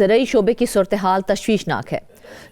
ज़रूरी शोबे की सूरत हाल तशवीशनाक है,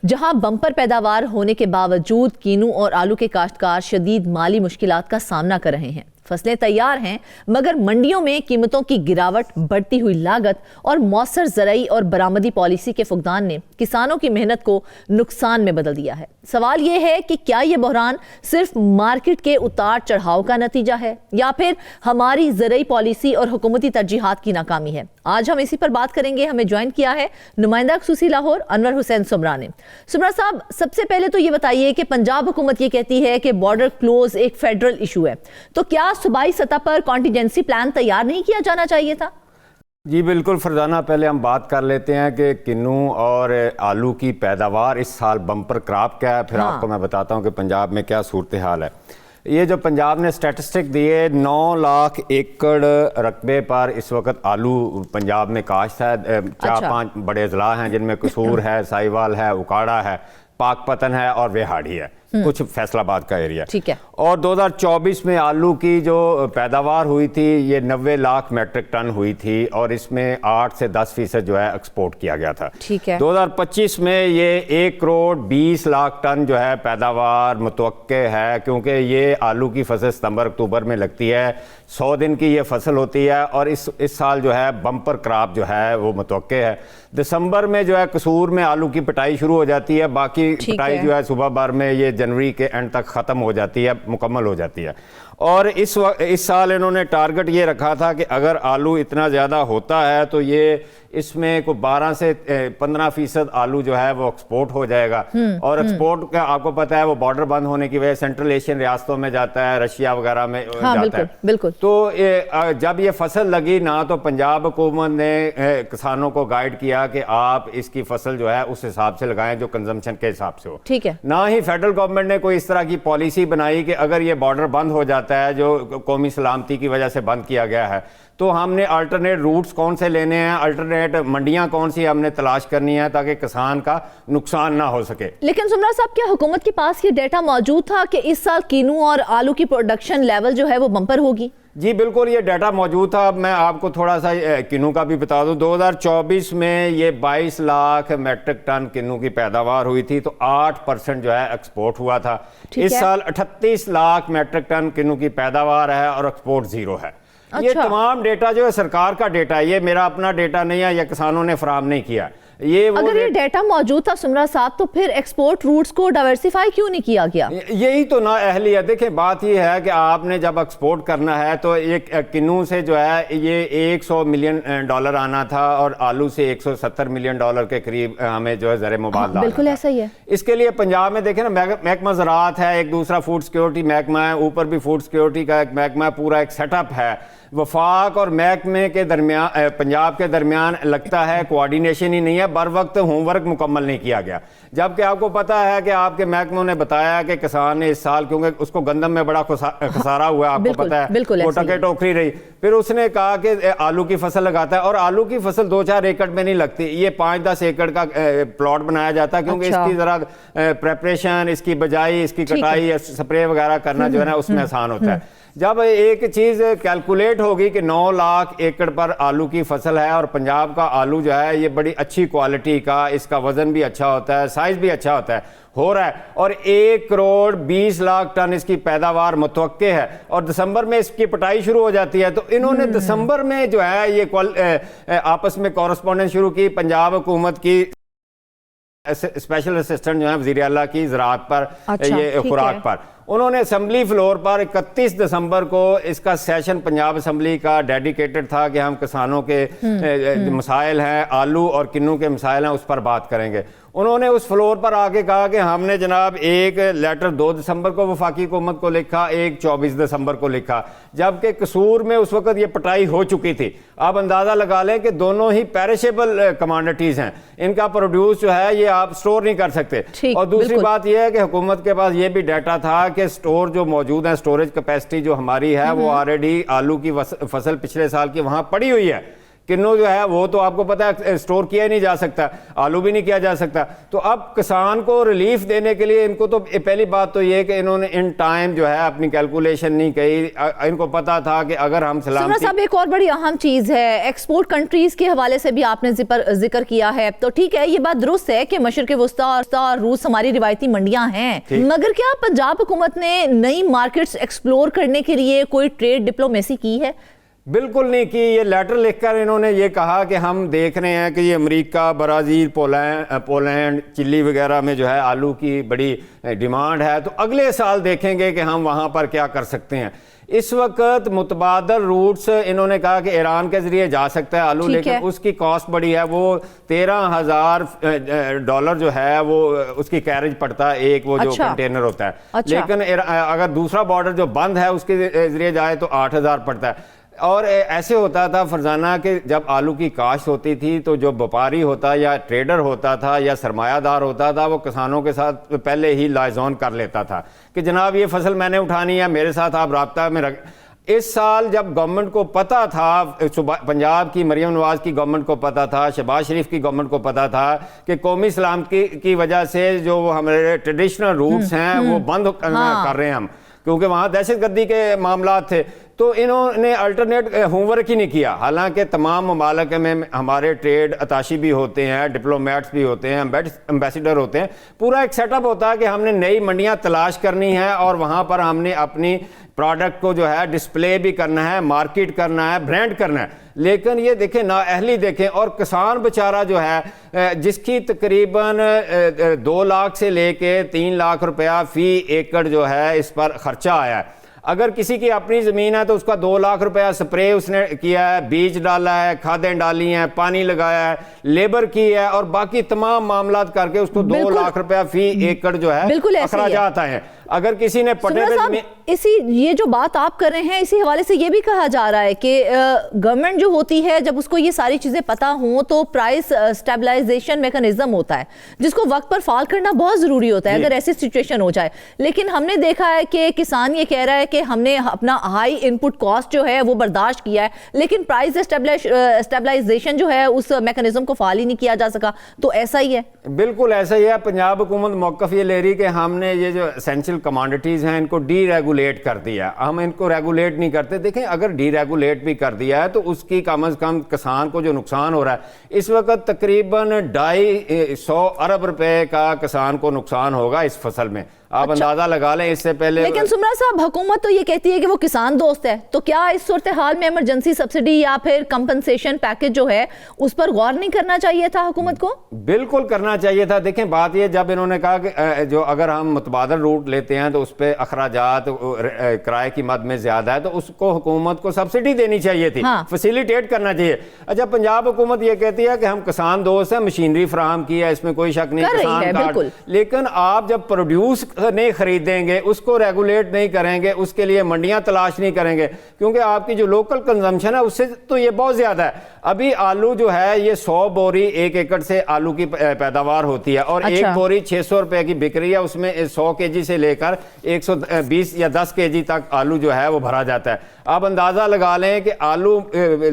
जहां बम्पर पैदावार होने के बावजूद कीनू और आलू के काश्तकार शदीद माली मुश्किलात का सामना कर रहे हैं। फसलें तैयार हैं, मगर मंडियों में कीमतों की गिरावट, बढ़ती हुई लागत और मौसर ज़रूरी और बरामदी पॉलिसी के फुकदान ने किसानों की मेहनत को नुकसान में बदल दिया है। सवाल यह है कि क्या यह बहरान सिर्फ मार्केट के उतार चढ़ाव का नतीजा है या फिर हमारी ज़रूरी पॉलिसी और हुकूमती तरजीहात की नाकामी है। आज हम इसी पर बात करेंगे। हमें ज्वाइन किया है नुमाइंदा खसूसी लाहौर अनवर हुसैन सुमरा ने। सुमरा साहब, सबसे पहले तो ये बताइए कि पंजाब हुकूमत ये कहती है कि बॉर्डर क्लोज एक फेडरल इशू है, तो क्या सूबाई सतह पर कॉन्टीजेंसी प्लान तैयार नहीं किया जाना चाहिए था? जी बिल्कुल फरजाना, पहले हम बात कर लेते हैं कि किन्नू और आलू की पैदावार इस साल बम्पर क्रॉप क्या है, फिर आपको मैं बताता हूं कि पंजाब में क्या सूरत हाल है। ये जो पंजाब ने स्टैटिस्टिक दिए, 9 लाख एकड़ रकबे पर इस वक्त आलू पंजाब में काश्त है। 4-5 बड़े अजला हैं जिनमें कसूर है, साहिवाल है, उकाड़ा है, पाकपतन है और वेहाड़ी है, कुछ फैसलाबाद का एरिया। ठीक है। और 2024 में आलू की जो पैदावार हुई थी ये 90 लाख मेट्रिक टन हुई थी और इसमें 8 से 10% जो है एक्सपोर्ट किया गया था। ठीक है। 2025 में ये 1 करोड़ 20 लाख टन जो है पैदावार मुतवक्के है, क्योंकि ये आलू की फसल सितंबर अक्टूबर में लगती है, 100 दिन की ये फसल होती है और इस साल जो है बम्पर क्रॉप जो है वो मुतवक्के है। दिसंबर में जो है कसूर में आलू की पिटाई शुरू हो जाती है, बाकी पिटाई जो है सूबा भर में ये जनवरी के एंड तक ख़त्म हो जाती है, मुकम्मल हो जाती है। और इस साल इन्होंने टारगेट ये रखा था कि अगर आलू इतना ज़्यादा होता है तो ये इसमें को 12 से 15% आलू जो है वो एक्सपोर्ट हो जाएगा। और एक्सपोर्ट का आपको पता है वो बॉर्डर बंद होने की वजह सेंट्रल एशियन रियासतों में जाता है, रशिया वगैरह में जाता है। बिल्कुल। तो जब ये फसल लगी ना, तो पंजाब हुकूमत ने किसानों को गाइड किया कि आप इसकी फसल जो है उस हिसाब से लगाएं जो कंजम्पशन के हिसाब से हो। ठीक है। ना ही फेडरल गवर्नमेंट ने कोई इस तरह की पॉलिसी बनाई कि अगर ये बॉर्डर बंद हो जाता है, जो कौमी सलामती की वजह से बंद किया गया है, तो हमने अल्टरनेट रूट्स कौन से लेने हैं, अल्टरनेट मंडियां कौन सी हमने तलाश करनी है ताकि किसान का नुकसान ना हो सके। लेकिन सुमरा साहब, क्या हुकूमत के पास ये डेटा मौजूद था कि इस साल कीनू और आलू की प्रोडक्शन लेवल जो है वो बम्पर होगी? जी बिल्कुल, ये डाटा मौजूद था। मैं आपको थोड़ा सा किन्नू का भी बता दूं। 2024 में ये 22 लाख मेट्रिक टन किन्नू की पैदावार हुई थी, तो 8% जो है एक्सपोर्ट हुआ था। इस साल 38 लाख मेट्रिक टन किन्नू की पैदावार है और एक्सपोर्ट 0 है। अच्छा। ये तमाम डेटा जो है सरकार का डेटा है, ये मेरा अपना डेटा नहीं है, या किसानों ने फराहम नहीं किया। अगर ये डेटा मौजूद था सुमरा साहब, तो फिर एक्सपोर्ट रूट्स को डाइवर्सिफाई क्यों नहीं किया गया? यही तो ना अहली है। देखिए, बात ये है कि आपने जब एक्सपोर्ट करना है तो एक किन्नू से जो है ये $100 मिलियन आना था और आलू से $170 मिलियन के करीब हमें जो है ज़र मुबादला। बिल्कुल ऐसा ही है। इसके लिए पंजाब में देखें ना, महकमा ज़राअत है, एक दूसरा फूड सिक्योरिटी महकमा है, ऊपर भी फूड सिक्योरिटी का एक महकमा, पूरा एक सेटअप है। वफाक और महकमे के दरमियान, पंजाब के दरमियान लगता है कोऑर्डिनेशन ही नहीं है, बर वक्त होमवर्क मुकम्मल नहीं किया गया। जबकि आपको पता है कि आपके महकमों ने बताया कि किसान ने इस साल, क्योंकि उसको गंदम में बड़ा खसारा हुआ, आपको पता है, वो टके टोकरी रही, फिर उसने कहा कि आलू की फसल लगाता है, और आलू की फसल 2-4 एकड़ में नहीं लगती, ये 5-10 एकड़ का प्लॉट बनाया जाता है, क्योंकि इसकी जरा प्रेपरेशन, इसकी बजाई, इसकी कटाई, स्प्रे वगैरह करना जो है ना उसमें आसान होता है। जब एक चीज़ कैलकुलेट होगी कि 9 लाख एकड़ पर आलू की फसल है और पंजाब का आलू जो है ये बड़ी अच्छी क्वालिटी का, इसका वजन भी अच्छा होता है, साइज भी अच्छा होता है, हो रहा है, और 1 करोड़ 20 लाख टन इसकी पैदावार मुतवक्के है, और दिसंबर में इसकी पिटाई शुरू हो जाती है। तो इन्होंने दिसंबर में जो है ये आपस में कॉरेस्पॉन्डेंस शुरू की। पंजाब हुकूमत की स्पेशल असिस्टेंट जो है वज़ीर आला की ज़राअत पर, ये खुराक पर, उन्होंने असम्बली फ्लोर पर 31 दिसंबर को इसका सेशन पंजाब असम्बली का डेडिकेटेड था कि हम किसानों के मसाइल हैं, आलू और किन्नू के मसाइल हैं, उस पर बात करेंगे। उन्होंने उस फ्लोर पर आके कहा कि हमने जनाब एक लेटर 2 दिसंबर को वफाकी हुकूमत को लिखा, एक 24 दिसंबर को लिखा, जबकि कसूर में उस वक्त ये पिटाई हो चुकी थी। आप अंदाज़ा लगा लें कि दोनों ही पेरिशेबल कमोडिटीज़ हैं, इनका प्रोड्यूस जो है ये आप स्टोर नहीं कर सकते। और दूसरी बात यह है कि हुकूमत के पास ये भी डाटा था कि स्टोर जो मौजूद है, स्टोरेज कैपेसिटी जो हमारी है वो ऑलरेडी आलू की फसल पिछले साल की वहाँ पड़ी हुई है, किन्नू जो है वो तो आपको पता है स्टोर किया ही नहीं जा सकता, आलू भी नहीं किया जा सकता। तो अब किसान को रिलीफ देने के लिए इनको तो पहली बात तो ये कि इन्होंने इन टाइम जो है अपनी कैलकुलेशन नहीं की। इनको पता था कि अगर हम सलामती साहब, एक और बड़ी अहम चीज है, एक्सपोर्ट कंट्रीज के हवाले से भी आपने जिक्र किया है। तो ठीक है, ये बात दुरुस्त है कि मशरिक़ वुस्ता और रूस हमारी रिवायती मंडियां हैं, मगर क्या पंजाब हुकूमत ने नई मार्केट्स एक्सप्लोर करने के लिए कोई ट्रेड डिप्लोमेसी की है? बिल्कुल नहीं की। ये लेटर लिखकर इन्होंने ये कहा कि हम देख रहे हैं कि ये अमेरिका, ब्राज़ील, पोलैंड, चिली वगैरह में जो है आलू की बड़ी डिमांड है, तो अगले साल देखेंगे कि हम वहाँ पर क्या कर सकते हैं। इस वक्त मुतबादल रूट्स इन्होंने कहा कि ईरान के जरिए जा सकता है आलू, लेकिन उसकी कॉस्ट बड़ी है, वो $13,000 जो है वो उसकी कैरेज पड़ता है, एक वो जो कंटेनर होता है। लेकिन अगर दूसरा बॉर्डर जो बंद है उसके जरिए जाए तो 8,000 पड़ता है। और ऐसे होता था फरजाना कि जब आलू की काश्त होती थी तो जो व्यापारी होता या ट्रेडर होता था या सरमायादार होता था, वो किसानों के साथ पहले ही लाइजॉन कर लेता था कि जनाब ये फसल मैंने उठानी है, मेरे साथ आप राब्ता में रख। इस साल जब गवर्नमेंट को पता था, पंजाब की मरियम नवाज की गवर्नमेंट को पता था, शहबाज शरीफ की गवर्नमेंट को पता था कि कौमी सलामती की वजह से जो हमारे ट्रेडिशनल रूट्स हैं वो बंद कर रहे हैं हम, क्योंकि वहाँ दहशतगर्दी के मामला थे, तो इन्होंने अल्टरनेट होमवर्क ही नहीं किया। हालांकि तमाम ममालिक में हमारे ट्रेड अताशी भी होते हैं, डिप्लोमेट्स भी होते हैं, एम्बेसडर होते हैं, पूरा एक सेटअप होता है कि हमने नई मंडियां तलाश करनी है और वहाँ पर हमने अपनी प्रोडक्ट को जो है डिस्प्ले भी करना है, मार्केट करना है, ब्रांड करना है। लेकिन ये देखें, नाअहली देखें, और किसान बेचारा जो है जिसकी तकरीबन 2 लाख से लेके 3 लाख रुपया फी एकड़ जो है इस पर खर्चा आया है। अगर किसी की अपनी ज़मीन है तो उसका 2 लाख रुपया स्प्रे उसने किया है, बीज डाला है, खादें डाली हैं, पानी लगाया है, लेबर की है, और बाकी तमाम मामला करके उसको 2 लाख रुपया फी एकड़ जो है अखराजात आए हैं। अगर किसी ने ये जो बात आप कर रहे हैं, इसी हवाले से ये भी कहा जा रहा है कि गवर्नमेंट जो होती है जब उसको ये सारी चीजें पता हों तो प्राइस स्टेबलाइजेशन मैकेनिज्म होता है जिसको वक्त पर फाल करना बहुत जरूरी होता है अगर ऐसी सिचुएशन हो जाए। लेकिन हमने देखा है कि किसान ये कह रहा है कि हमने अपना हाई इनपुट कॉस्ट जो है वो बर्दाश्त किया है, लेकिन प्राइस स्टेबलाइजेशन जो है उस मैकेनिज्म को फाल ही नहीं किया जा सका। तो ऐसा ही है, बिल्कुल ऐसा ही है। पंजाब हुकूमत मौक़िफ़ ये ले रही कि हमने ये जो एसेंशियल कमोडिटीज़ हैं इनको डीरेगुलेट कर दिया, हम इनको रेगुलेट नहीं करते। देखें, अगर डीरेगुलेट भी कर दिया है तो उसकी कम से कम किसान को जो नुकसान हो रहा है, इस वक्त तकरीबन 250 अरब रुपए का किसान को नुकसान होगा इस फसल में। आप अंदाजा लगा लें इससे पहले। लेकिन सुमरा साहब, हुकूमत तो ये कहती है कि वो किसान दोस्त है, तो क्या इस सूरत हाल में इमरजेंसी सब्सिडी या फिर कंपनसेशन पैकेज जो है उस पर गौर नहीं करना चाहिए था हुकूमत को? बिल्कुल करना चाहिए था। देखें, बात ये, जब इन्होंने कहा कि जो अगर हम मुतबादल रूट लेते हैं तो उस पर अखराजात किराए की मद में ज्यादा है तो उसको हुकूमत को सब्सिडी देनी चाहिए थी, फैसिलिटेट करना चाहिए। अच्छा, पंजाब हुकूमत ये कहती है कि हम किसान दोस्त हैं, मशीनरी फ्राहम की है, इसमें कोई शक नहीं, किसान कार्ड। लेकिन आप जब प्रोड्यूस नहीं खरीदेंगे, उसको रेगुलेट नहीं करेंगे, उसके लिए मंडियां तलाश नहीं करेंगे, क्योंकि आपकी जो लोकल कंजम्पशन है उससे तो ये बहुत ज्यादा है। अभी आलू जो है ये 100 बोरी 1 एकड़ से आलू की पैदावार होती है और एक बोरी 600 रुपए की बिक रही है, उसमें 100 केजी से लेकर 120 या 10 केजी तक आलू जो है वो भरा जाता है। आप अंदाजा लगा लें कि आलू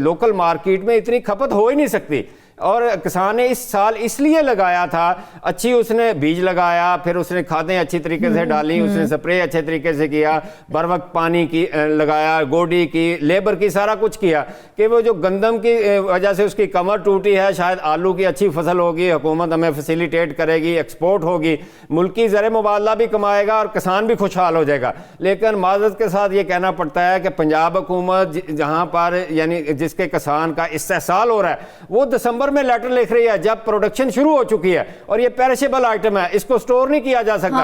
लोकल मार्केट में इतनी खपत हो ही नहीं सकती। और किसान ने इस साल इसलिए लगाया था, अच्छी उसने बीज लगाया, फिर उसने खादें अच्छी तरीके से डाली, उसने स्प्रे अच्छे तरीके से किया, बर वक्त पानी की लगाया, गोडी की, लेबर की, सारा कुछ किया कि वो जो गंदम की वजह से उसकी कमर टूटी है, शायद आलू की अच्छी फसल होगी, हुकूमत हमें फैसिलिटेट करेगी, एक्सपोर्ट होगी, मुल्की ज़र मुबादला भी कमाएगा और किसान भी खुशहाल हो जाएगा। लेकिन माज़रत के साथ ये कहना पड़ता है कि पंजाब हुकूमत जहाँ पर यानी जिसके किसान का इस्तेहसाल हो रहा है वो दिसंबर में लेटर लिख रही है जब प्रोडक्शन शुरू हो चुकी है और ये पेरिशेबल आइटम है, इसको स्टोर नहीं किया जा सकता।